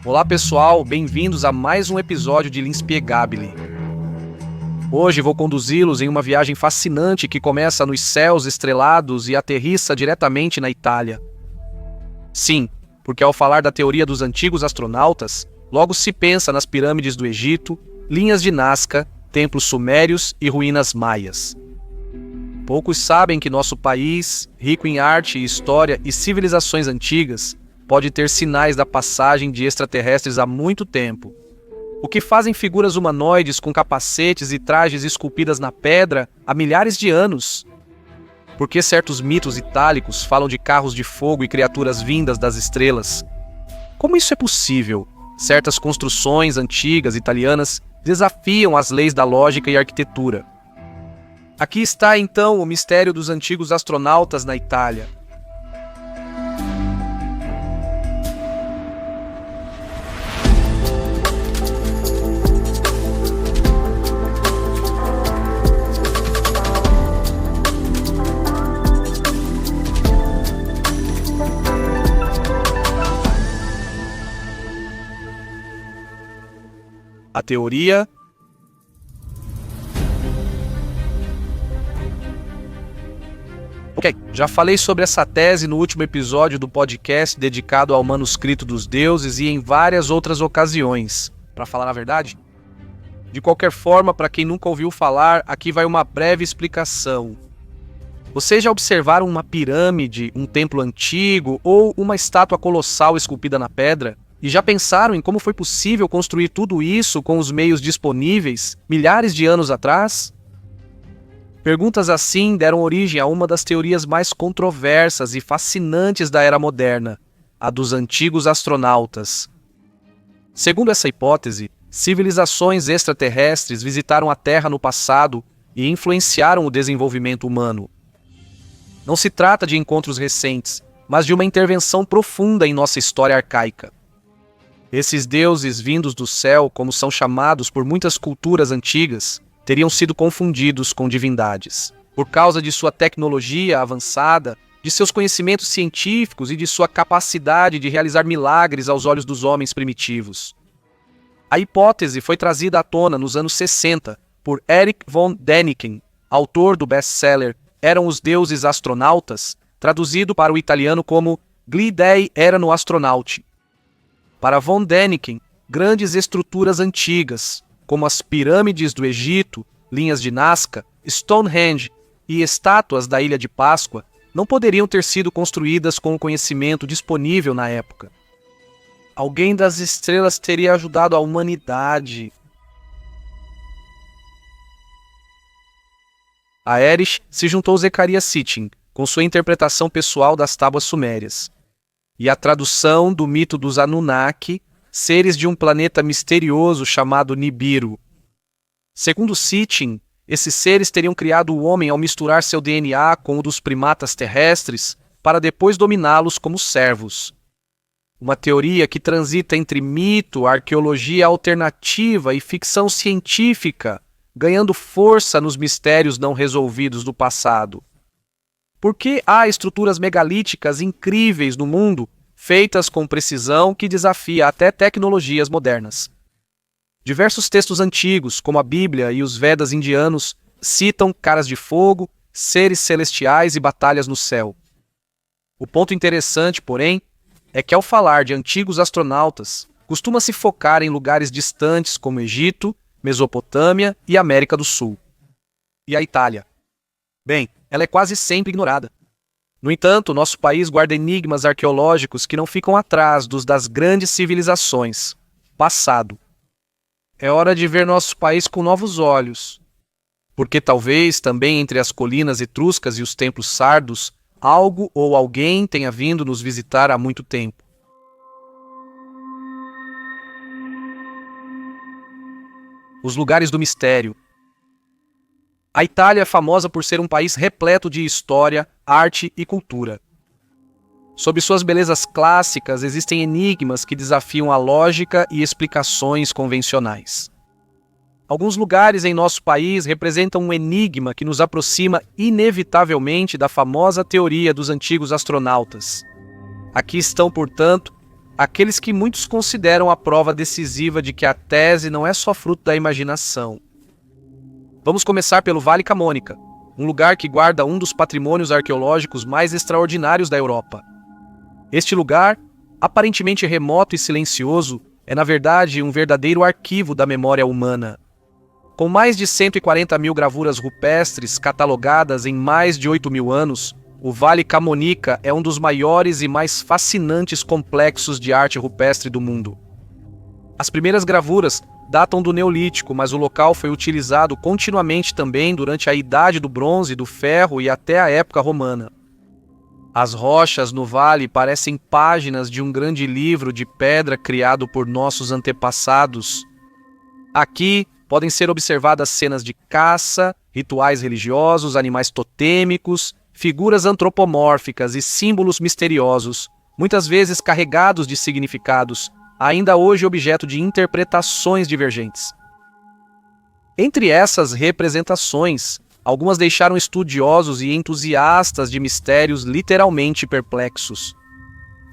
Olá pessoal, bem-vindos a mais um episódio de Linspiegabile. Hoje vou conduzi-los em uma viagem fascinante que começa nos céus estrelados e aterrissa diretamente na Itália. Sim, porque ao falar da teoria dos antigos astronautas, logo se pensa nas pirâmides do Egito, linhas de Nazca, templos sumérios e ruínas maias. Poucos sabem que nosso país, rico em arte, história e civilizações antigas, pode ter sinais da passagem de extraterrestres há muito tempo. O que fazem figuras humanoides com capacetes e trajes esculpidas na pedra há milhares de anos? Por que certos mitos itálicos falam de carros de fogo e criaturas vindas das estrelas? Como isso é possível? Certas construções antigas italianas desafiam as leis da lógica e arquitetura. Aqui está então o mistério dos antigos astronautas na Itália. A teoria. Ok, já falei sobre essa tese no último episódio do podcast dedicado ao manuscrito dos deuses e em várias outras ocasiões. Para falar a verdade? De qualquer forma, para quem nunca ouviu falar, aqui vai uma breve explicação. Vocês já observaram uma pirâmide, um templo antigo ou uma estátua colossal esculpida na pedra? E já pensaram em como foi possível construir tudo isso com os meios disponíveis, milhares de anos atrás? Perguntas assim deram origem a uma das teorias mais controversas e fascinantes da era moderna, a dos antigos astronautas. Segundo essa hipótese, civilizações extraterrestres visitaram a Terra no passado e influenciaram o desenvolvimento humano. Não se trata de encontros recentes, mas de uma intervenção profunda em nossa história arcaica. Esses deuses vindos do céu, como são chamados por muitas culturas antigas, teriam sido confundidos com divindades. Por causa de sua tecnologia avançada, de seus conhecimentos científicos e de sua capacidade de realizar milagres aos olhos dos homens primitivos. A hipótese foi trazida à tona nos anos 60 por Erich von Däniken, autor do best-seller Eram os Deuses Astronautas, traduzido para o italiano como Gli Dei erano astronauti. Para von Däniken, grandes estruturas antigas, como as pirâmides do Egito, linhas de Nazca, Stonehenge e estátuas da Ilha de Páscoa, não poderiam ter sido construídas com o conhecimento disponível na época. Alguém das estrelas teria ajudado a humanidade. A Erich se juntou a Zecharia Sitchin, com sua interpretação pessoal das tábuas sumérias, e a tradução do mito dos Anunnaki, seres de um planeta misterioso chamado Nibiru. Segundo Sitchin, esses seres teriam criado o homem ao misturar seu DNA com o dos primatas terrestres para depois dominá-los como servos. Uma teoria que transita entre mito, arqueologia alternativa e ficção científica, ganhando força nos mistérios não resolvidos do passado. Por que há estruturas megalíticas incríveis no mundo, feitas com precisão que desafia até tecnologias modernas? Diversos textos antigos, como a Bíblia e os Vedas indianos, citam caras de fogo, seres celestiais e batalhas no céu. O ponto interessante, porém, é que ao falar de antigos astronautas, costuma-se focar em lugares distantes como Egito, Mesopotâmia e América do Sul. E a Itália? Bem, ela é quase sempre ignorada. No entanto, nosso país guarda enigmas arqueológicos que não ficam atrás dos das grandes civilizações. Passado. É hora de ver nosso país com novos olhos. Porque talvez também entre as colinas etruscas e os templos sardos, algo ou alguém tenha vindo nos visitar há muito tempo. Os lugares do mistério. A Itália é famosa por ser um país repleto de história, arte e cultura. Sob suas belezas clássicas, existem enigmas que desafiam a lógica e explicações convencionais. Alguns lugares em nosso país representam um enigma que nos aproxima inevitavelmente da famosa teoria dos antigos astronautas. Aqui estão, portanto, aqueles que muitos consideram a prova decisiva de que a tese não é só fruto da imaginação. Vamos começar pelo Vale Camonica, um lugar que guarda um dos patrimônios arqueológicos mais extraordinários da Europa. Este lugar, aparentemente remoto e silencioso, é na verdade um verdadeiro arquivo da memória humana. Com mais de 140 mil gravuras rupestres catalogadas em mais de 8 mil anos, o Vale Camonica é um dos maiores e mais fascinantes complexos de arte rupestre do mundo. As primeiras gravuras datam do Neolítico, mas o local foi utilizado continuamente também durante a Idade do Bronze, do Ferro e até a época romana. As rochas no vale parecem páginas de um grande livro de pedra criado por nossos antepassados. Aqui podem ser observadas cenas de caça, rituais religiosos, animais totêmicos, figuras antropomórficas e símbolos misteriosos, muitas vezes carregados de significados, ainda hoje objeto de interpretações divergentes. Entre essas representações, algumas deixaram estudiosos e entusiastas de mistérios literalmente perplexos.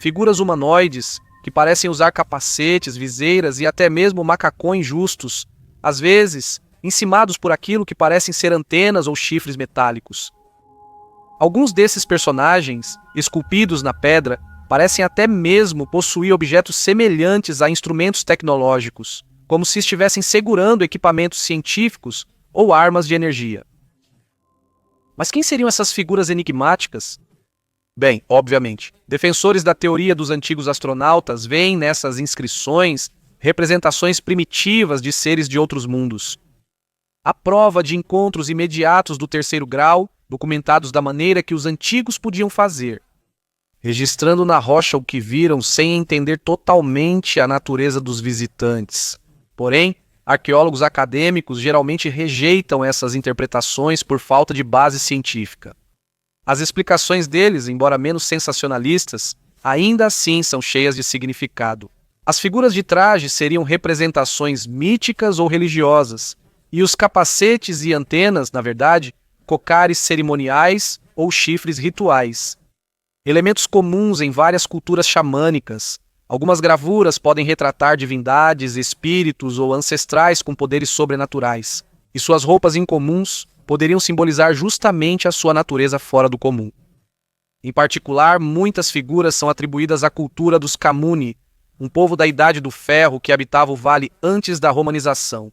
Figuras humanoides que parecem usar capacetes, viseiras e até mesmo macacões justos, às vezes encimados por aquilo que parecem ser antenas ou chifres metálicos. Alguns desses personagens, esculpidos na pedra, parecem até mesmo possuir objetos semelhantes a instrumentos tecnológicos, como se estivessem segurando equipamentos científicos ou armas de energia. Mas quem seriam essas figuras enigmáticas? Bem, obviamente, defensores da teoria dos antigos astronautas veem nessas inscrições representações primitivas de seres de outros mundos. A prova de encontros imediatos do terceiro grau, documentados da maneira que os antigos podiam fazer, registrando na rocha o que viram sem entender totalmente a natureza dos visitantes. Porém, arqueólogos acadêmicos geralmente rejeitam essas interpretações por falta de base científica. As explicações deles, embora menos sensacionalistas, ainda assim são cheias de significado. As figuras de traje seriam representações míticas ou religiosas, e os capacetes e antenas, na verdade, cocares cerimoniais ou chifres rituais. Elementos comuns em várias culturas xamânicas. Algumas gravuras podem retratar divindades, espíritos ou ancestrais com poderes sobrenaturais, e suas roupas incomuns poderiam simbolizar justamente a sua natureza fora do comum. Em particular, muitas figuras são atribuídas à cultura dos Camuni, um povo da Idade do Ferro que habitava o vale antes da romanização.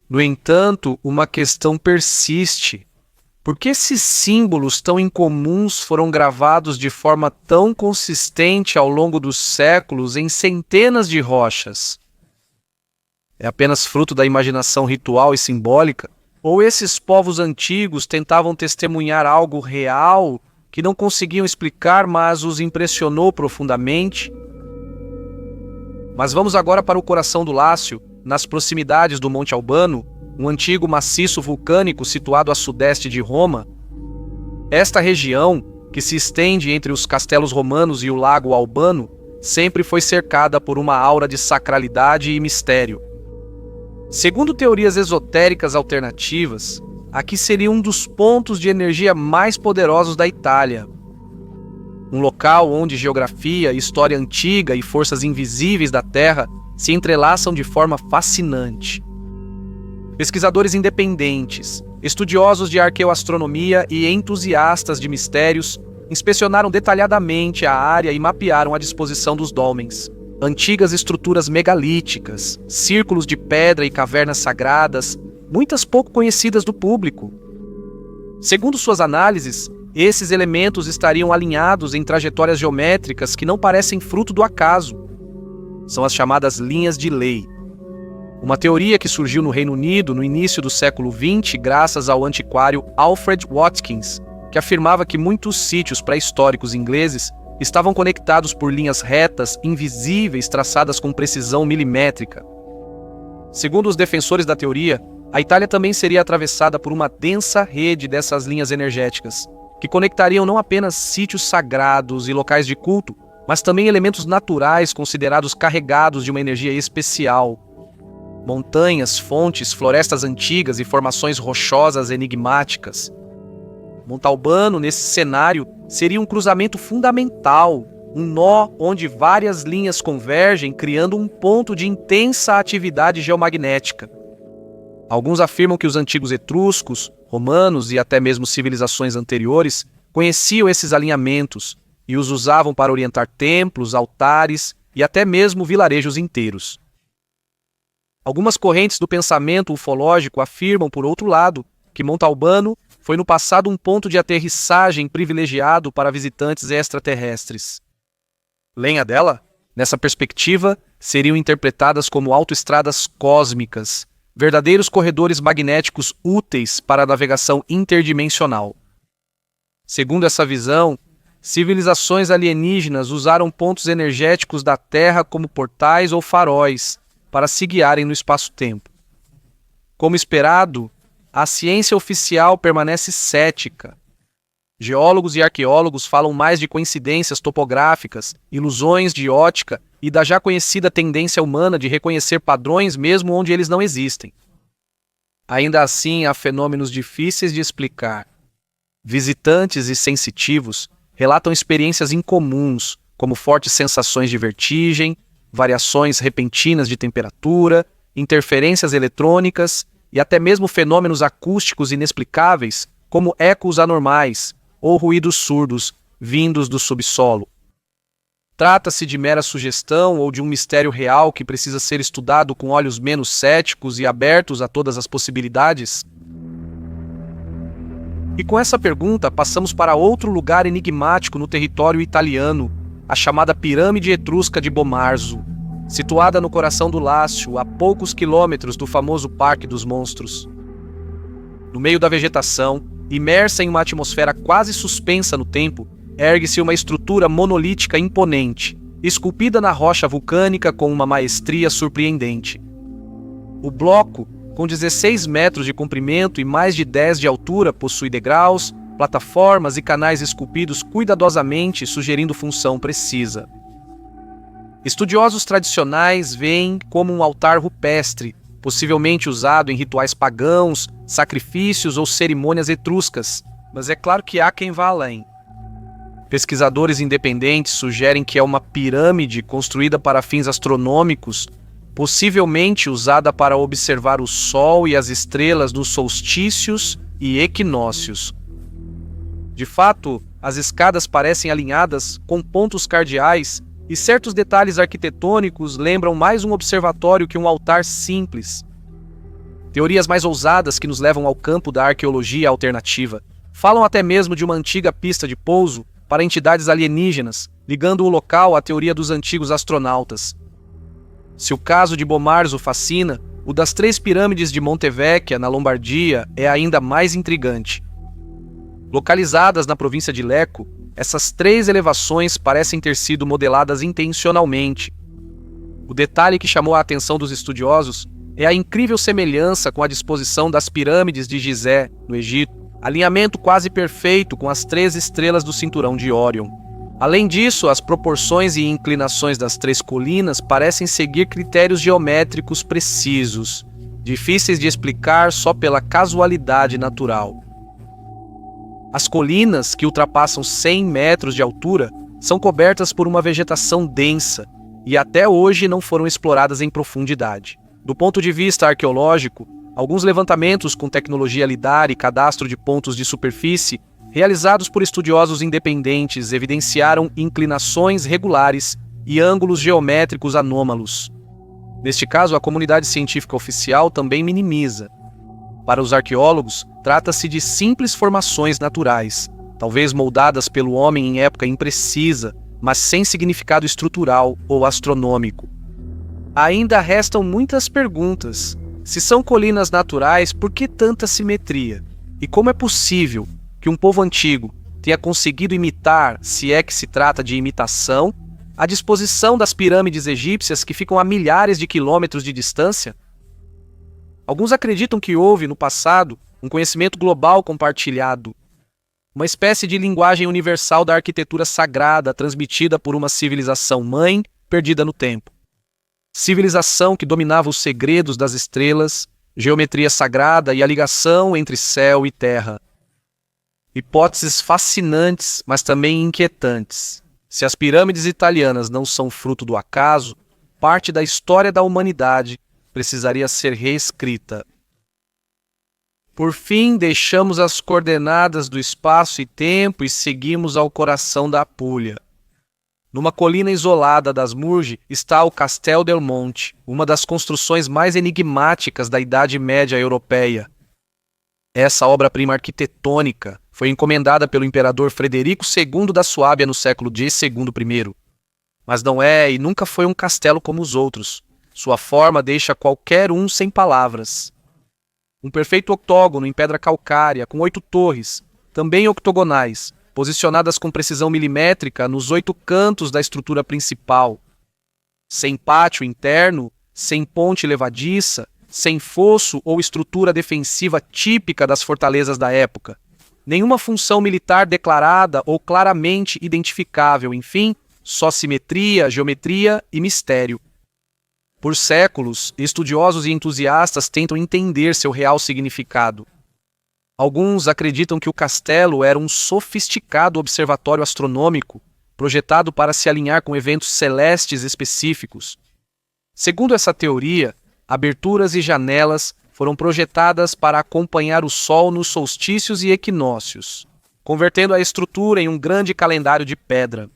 No entanto, uma questão persiste. Por que esses símbolos tão incomuns foram gravados de forma tão consistente ao longo dos séculos em centenas de rochas? É apenas fruto da imaginação ritual e simbólica? Ou esses povos antigos tentavam testemunhar algo real que não conseguiam explicar, mas os impressionou profundamente? Mas vamos agora para o coração do Lácio, nas proximidades do Monte Albano, um antigo maciço vulcânico situado a sudeste de Roma. Esta região, que se estende entre os castelos romanos e o lago Albano, sempre foi cercada por uma aura de sacralidade e mistério. Segundo teorias esotéricas alternativas, aqui seria um dos pontos de energia mais poderosos da Itália. Um local onde geografia, história antiga e forças invisíveis da Terra se entrelaçam de forma fascinante. Pesquisadores independentes, estudiosos de arqueoastronomia e entusiastas de mistérios inspecionaram detalhadamente a área e mapearam a disposição dos dólmens. Antigas estruturas megalíticas, círculos de pedra e cavernas sagradas, muitas pouco conhecidas do público. Segundo suas análises, esses elementos estariam alinhados em trajetórias geométricas que não parecem fruto do acaso. São as chamadas linhas de lei. Uma teoria que surgiu no Reino Unido no início do século XX graças ao antiquário Alfred Watkins, que afirmava que muitos sítios pré-históricos ingleses estavam conectados por linhas retas, invisíveis, traçadas com precisão milimétrica. Segundo os defensores da teoria, a Itália também seria atravessada por uma densa rede dessas linhas energéticas, que conectariam não apenas sítios sagrados e locais de culto, mas também elementos naturais considerados carregados de uma energia especial. Montanhas, fontes, florestas antigas e formações rochosas enigmáticas. Montalbano, nesse cenário, seria um cruzamento fundamental, um nó onde várias linhas convergem, criando um ponto de intensa atividade geomagnética. Alguns afirmam que os antigos etruscos, romanos e até mesmo civilizações anteriores conheciam esses alinhamentos e os usavam para orientar templos, altares e até mesmo vilarejos inteiros. Algumas correntes do pensamento ufológico afirmam, por outro lado, que Montalbano foi no passado um ponto de aterrissagem privilegiado para visitantes extraterrestres. Lenha dela, nessa perspectiva, seriam interpretadas como autoestradas cósmicas, verdadeiros corredores magnéticos úteis para a navegação interdimensional. Segundo essa visão, civilizações alienígenas usaram pontos energéticos da Terra como portais ou faróis para se guiarem no espaço-tempo. Como esperado, a ciência oficial permanece cética. Geólogos e arqueólogos falam mais de coincidências topográficas, ilusões de ótica e da já conhecida tendência humana de reconhecer padrões mesmo onde eles não existem. Ainda assim, há fenômenos difíceis de explicar. Visitantes e sensitivos relatam experiências incomuns, como fortes sensações de vertigem, variações repentinas de temperatura, interferências eletrônicas e até mesmo fenômenos acústicos inexplicáveis, como ecos anormais ou ruídos surdos vindos do subsolo. Trata-se de mera sugestão ou de um mistério real que precisa ser estudado com olhos menos céticos e abertos a todas as possibilidades? E com essa pergunta, passamos para outro lugar enigmático no território italiano, a chamada Pirâmide Etrusca de Bomarzo, situada no coração do Lácio, a poucos quilômetros do famoso Parque dos Monstros. No meio da vegetação, imersa em uma atmosfera quase suspensa no tempo, ergue-se uma estrutura monolítica imponente, esculpida na rocha vulcânica com uma maestria surpreendente. O bloco, com 16 metros de comprimento e mais de 10 de altura, possui degraus, plataformas e canais esculpidos cuidadosamente, sugerindo função precisa. Estudiosos tradicionais veem como um altar rupestre, possivelmente usado em rituais pagãos, sacrifícios ou cerimônias etruscas, mas é claro que há quem vá além. Pesquisadores independentes sugerem que é uma pirâmide construída para fins astronômicos, possivelmente usada para observar o Sol e as estrelas nos solstícios e equinócios. De fato, as escadas parecem alinhadas com pontos cardeais e certos detalhes arquitetônicos lembram mais um observatório que um altar simples. Teorias mais ousadas que nos levam ao campo da arqueologia alternativa falam até mesmo de uma antiga pista de pouso para entidades alienígenas, ligando o local à teoria dos antigos astronautas. Se o caso de Bomarzo fascina, o das 3 pirâmides de Monte Vecchio, na Lombardia, é ainda mais intrigante. Localizadas na província de Lecco, essas 3 elevações parecem ter sido modeladas intencionalmente. O detalhe que chamou a atenção dos estudiosos é a incrível semelhança com a disposição das pirâmides de Gizé, no Egito, alinhamento quase perfeito com as 3 estrelas do cinturão de Órion. Além disso, as proporções e inclinações das 3 colinas parecem seguir critérios geométricos precisos, difíceis de explicar só pela casualidade natural. As colinas, que ultrapassam 100 metros de altura, são cobertas por uma vegetação densa e até hoje não foram exploradas em profundidade. Do ponto de vista arqueológico, alguns levantamentos com tecnologia lidar e cadastro de pontos de superfície, realizados por estudiosos independentes, evidenciaram inclinações regulares e ângulos geométricos anômalos. Neste caso, a comunidade científica oficial também minimiza. Para os arqueólogos, trata-se de simples formações naturais, talvez moldadas pelo homem em época imprecisa, mas sem significado estrutural ou astronômico. Ainda restam muitas perguntas. Se são colinas naturais, por que tanta simetria? E como é possível que um povo antigo tenha conseguido imitar, se é que se trata de imitação, a disposição das pirâmides egípcias que ficam a milhares de quilômetros de distância? Alguns acreditam que houve, no passado, um conhecimento global compartilhado, uma espécie de linguagem universal da arquitetura sagrada transmitida por uma civilização mãe perdida no tempo. Civilização que dominava os segredos das estrelas, geometria sagrada e a ligação entre céu e terra. Hipóteses fascinantes, mas também inquietantes. Se as pirâmides italianas não são fruto do acaso, parte da história da humanidade precisaria ser reescrita. Por fim, deixamos as coordenadas do espaço e tempo e seguimos ao coração da Apulia. Numa colina isolada das Murge está o Castel del Monte, uma das construções mais enigmáticas da Idade Média europeia. Essa obra-prima arquitetônica foi encomendada pelo imperador Frederico II da Suábia no século II I. Mas não é e nunca foi um castelo como os outros. Sua forma deixa qualquer um sem palavras. Um perfeito octógono em pedra calcária, com 8 torres, também octogonais, posicionadas com precisão milimétrica nos 8 cantos da estrutura principal. Sem pátio interno, sem ponte levadiça, sem fosso ou estrutura defensiva típica das fortalezas da época. Nenhuma função militar declarada ou claramente identificável, enfim, só simetria, geometria e mistério. Por séculos, estudiosos e entusiastas tentam entender seu real significado. Alguns acreditam que o castelo era um sofisticado observatório astronômico, projetado para se alinhar com eventos celestes específicos. Segundo essa teoria, aberturas e janelas foram projetadas para acompanhar o Sol nos solstícios e equinócios, convertendo a estrutura em um grande calendário de pedra.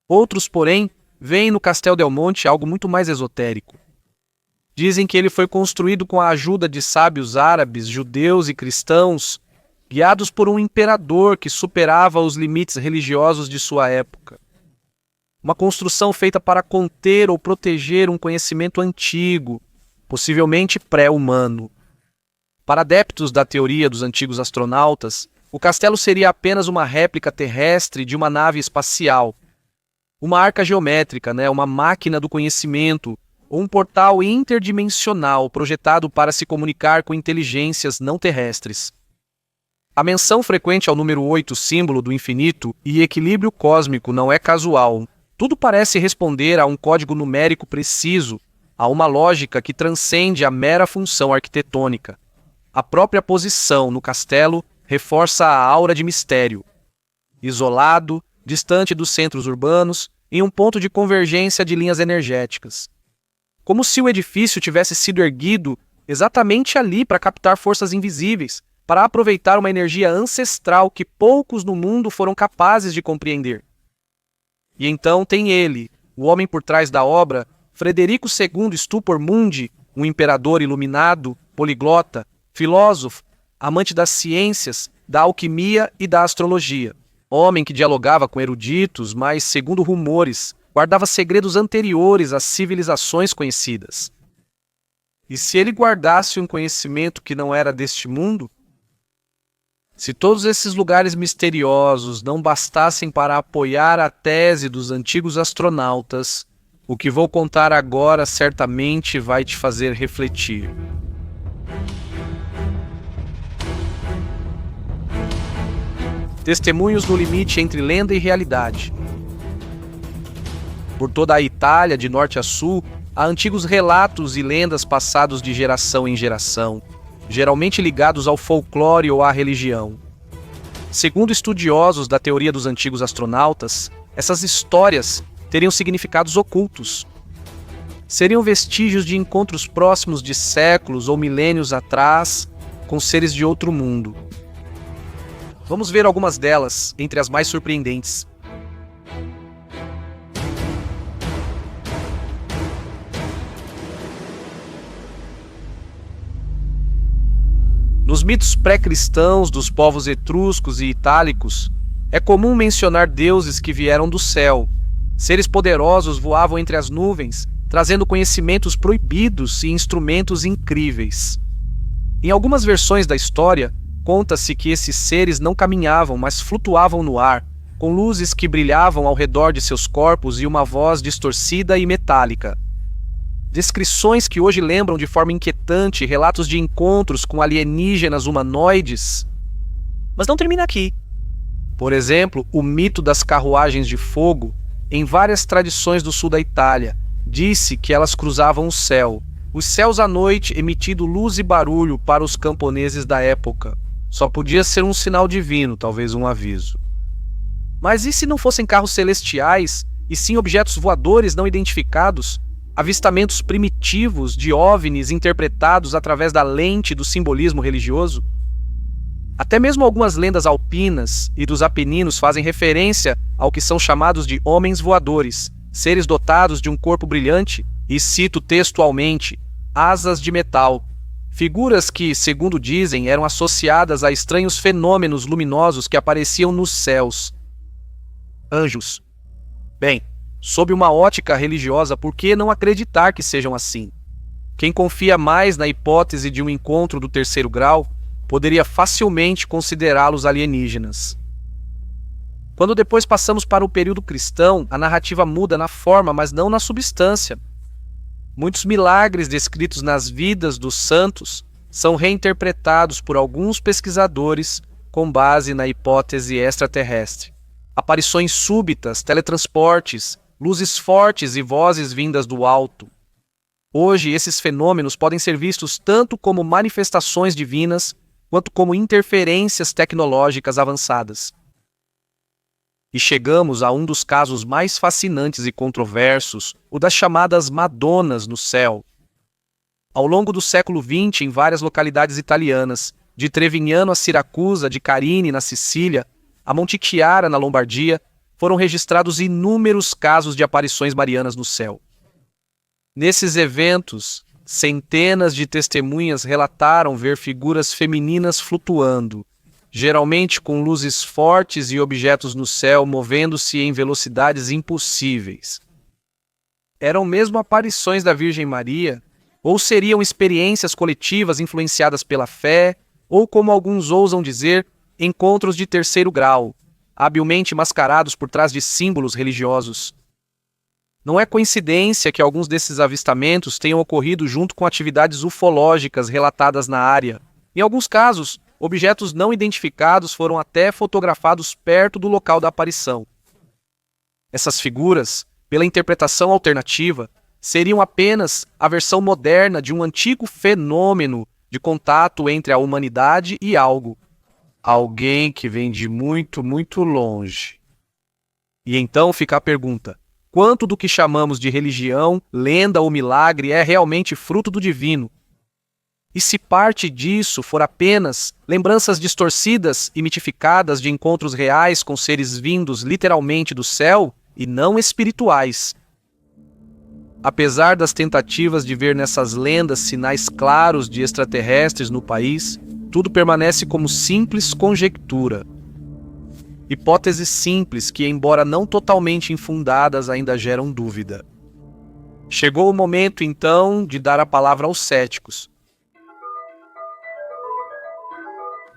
Outros, porém, veem no Castel del Monte algo muito mais esotérico. Dizem que ele foi construído com a ajuda de sábios árabes, judeus e cristãos, guiados por um imperador que superava os limites religiosos de sua época. Uma construção feita para conter ou proteger um conhecimento antigo, possivelmente pré-humano. Para adeptos da teoria dos antigos astronautas, o castelo seria apenas uma réplica terrestre de uma nave espacial. Uma arca geométrica, uma máquina do conhecimento, ou um portal interdimensional projetado para se comunicar com inteligências não terrestres. A menção frequente ao número 8, símbolo do infinito e equilíbrio cósmico, não é casual. Tudo parece responder a um código numérico preciso, a uma lógica que transcende a mera função arquitetônica. A própria posição no castelo reforça a aura de mistério. Isolado, distante dos centros urbanos, em um ponto de convergência de linhas energéticas. Como se o edifício tivesse sido erguido exatamente ali para captar forças invisíveis, para aproveitar uma energia ancestral que poucos no mundo foram capazes de compreender. E então tem ele, o homem por trás da obra, Frederico II Stupor Mundi, um imperador iluminado, poliglota, filósofo, amante das ciências, da alquimia e da astrologia. Homem que dialogava com eruditos, mas, segundo rumores, guardava segredos anteriores às civilizações conhecidas. E se ele guardasse um conhecimento que não era deste mundo? Se todos esses lugares misteriosos não bastassem para apoiar a tese dos antigos astronautas, o que vou contar agora certamente vai te fazer refletir. Testemunhos no limite entre lenda e realidade. Por toda a Itália, de norte a sul, há antigos relatos e lendas passados de geração em geração, geralmente ligados ao folclore ou à religião. Segundo estudiosos da teoria dos antigos astronautas, essas histórias teriam significados ocultos. Seriam vestígios de encontros próximos de séculos ou milênios atrás com seres de outro mundo. Vamos ver algumas delas, entre as mais surpreendentes. Nos mitos pré-cristãos dos povos etruscos e itálicos, é comum mencionar deuses que vieram do céu. Seres poderosos voavam entre as nuvens, trazendo conhecimentos proibidos e instrumentos incríveis. Em algumas versões da história, conta-se que esses seres não caminhavam, mas flutuavam no ar, com luzes que brilhavam ao redor de seus corpos e uma voz distorcida e metálica. Descrições que hoje lembram de forma inquietante relatos de encontros com alienígenas humanoides. Mas não termina aqui. Por exemplo, o mito das carruagens de fogo, em várias tradições do sul da Itália, disse que elas cruzavam o céu, os céus à noite emitindo luz e barulho para os camponeses da época. Só podia ser um sinal divino, talvez um aviso. Mas e se não fossem carros celestiais, e sim objetos voadores não identificados, avistamentos primitivos de OVNIs interpretados através da lente do simbolismo religioso? Até mesmo algumas lendas alpinas e dos Apeninos fazem referência ao que são chamados de homens voadores, seres dotados de um corpo brilhante e, cito textualmente, asas de metal. Figuras que, segundo dizem, eram associadas a estranhos fenômenos luminosos que apareciam nos céus. Anjos. Bem, sob uma ótica religiosa, por que não acreditar que sejam assim? Quem confia mais na hipótese de um encontro do terceiro grau poderia facilmente considerá-los alienígenas. Quando depois passamos para o período cristão, a narrativa muda na forma, mas não na substância. Muitos milagres descritos nas vidas dos santos são reinterpretados por alguns pesquisadores com base na hipótese extraterrestre. Aparições súbitas, teletransportes, luzes fortes e vozes vindas do alto. Hoje, esses fenômenos podem ser vistos tanto como manifestações divinas, quanto como interferências tecnológicas avançadas. E chegamos a um dos casos mais fascinantes e controversos, o das chamadas Madonas no céu. Ao longo do século XX, em várias localidades italianas, de Trevignano a Siracusa, de Carini na Sicília, a Monte Chiara na Lombardia, foram registrados inúmeros casos de aparições marianas no céu. Nesses eventos, centenas de testemunhas relataram ver figuras femininas flutuando, geralmente com luzes fortes e objetos no céu movendo-se em velocidades impossíveis. Eram mesmo aparições da Virgem Maria, ou seriam experiências coletivas influenciadas pela fé, ou, como alguns ousam dizer, encontros de terceiro grau, habilmente mascarados por trás de símbolos religiosos. Não é coincidência que alguns desses avistamentos tenham ocorrido junto com atividades ufológicas relatadas na área. Em alguns casos, objetos não identificados foram até fotografados perto do local da aparição. Essas figuras, pela interpretação alternativa, seriam apenas a versão moderna de um antigo fenômeno de contato entre a humanidade e algo. Alguém que vem de muito, muito longe. E então fica a pergunta: quanto do que chamamos de religião, lenda ou milagre é realmente fruto do divino? E se parte disso for apenas lembranças distorcidas e mitificadas de encontros reais com seres vindos literalmente do céu e não espirituais? Apesar das tentativas de ver nessas lendas sinais claros de extraterrestres no país, tudo permanece como simples conjectura. Hipóteses simples que, embora não totalmente infundadas, ainda geram dúvida. Chegou o momento, então, de dar a palavra aos céticos.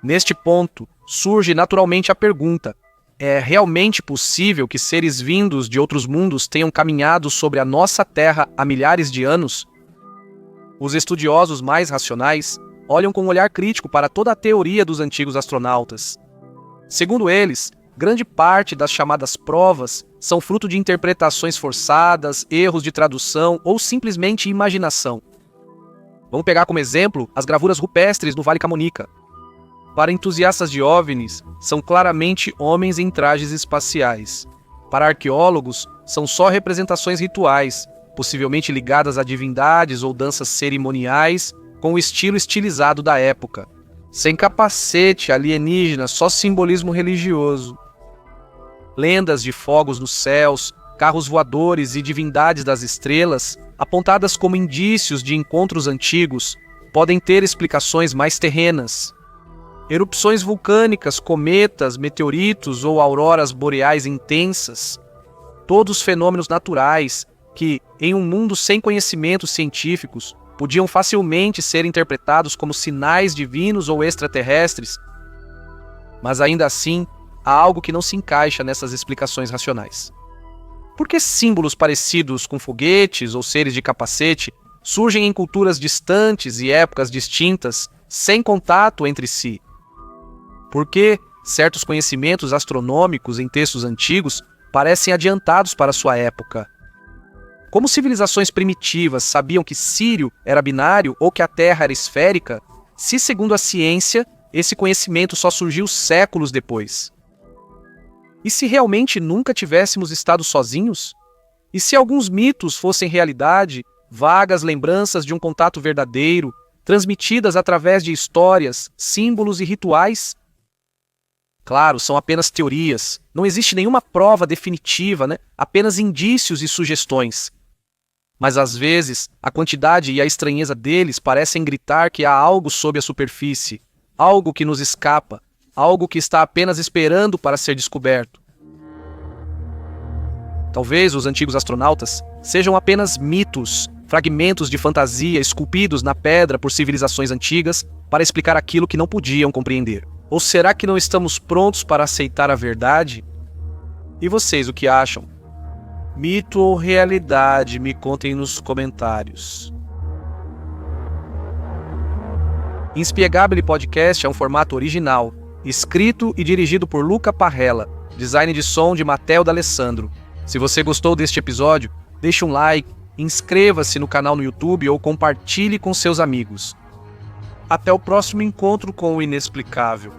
Neste ponto, surge naturalmente a pergunta: é realmente possível que seres vindos de outros mundos tenham caminhado sobre a nossa Terra há milhares de anos? Os estudiosos mais racionais olham com um olhar crítico para toda a teoria dos antigos astronautas. Segundo eles, grande parte das chamadas provas são fruto de interpretações forçadas, erros de tradução ou simplesmente imaginação. Vamos pegar como exemplo as gravuras rupestres no Vale Camonica. Para entusiastas de OVNIs, são claramente homens em trajes espaciais. Para arqueólogos, são só representações rituais, possivelmente ligadas a divindades ou danças cerimoniais, com o estilo estilizado da época. Sem capacete, alienígena, só simbolismo religioso. Lendas de fogos nos céus, carros voadores e divindades das estrelas, apontadas como indícios de encontros antigos, podem ter explicações mais terrenas. Erupções vulcânicas, cometas, meteoritos ou auroras boreais intensas, todos fenômenos naturais que, em um mundo sem conhecimentos científicos, podiam facilmente ser interpretados como sinais divinos ou extraterrestres, mas ainda assim, há algo que não se encaixa nessas explicações racionais. Por que símbolos parecidos com foguetes ou seres de capacete surgem em culturas distantes e épocas distintas, sem contato entre si? Por que certos conhecimentos astronômicos em textos antigos parecem adiantados para sua época? Como civilizações primitivas sabiam que Sírio era binário ou que a Terra era esférica, se, segundo a ciência, esse conhecimento só surgiu séculos depois? E se realmente nunca tivéssemos estado sozinhos? E se alguns mitos fossem realidade, vagas lembranças de um contato verdadeiro, transmitidas através de histórias, símbolos e rituais? Claro, são apenas teorias. Não existe nenhuma prova definitiva, né? Apenas indícios e sugestões. Mas às vezes, a quantidade e a estranheza deles parecem gritar que há algo sob a superfície, algo que nos escapa, algo que está apenas esperando para ser descoberto. Talvez os antigos astronautas sejam apenas mitos, fragmentos de fantasia esculpidos na pedra por civilizações antigas para explicar aquilo que não podiam compreender. Ou será que não estamos prontos para aceitar a verdade? E vocês, o que acham? Mito ou realidade? Me contem nos comentários. Inspiegabile Podcast é um formato original, escrito e dirigido por Luca Parrella, design de som de Matteo D'Alessandro. Se você gostou deste episódio, deixe um like, inscreva-se no canal no YouTube ou compartilhe com seus amigos. Até o próximo encontro com o inexplicável.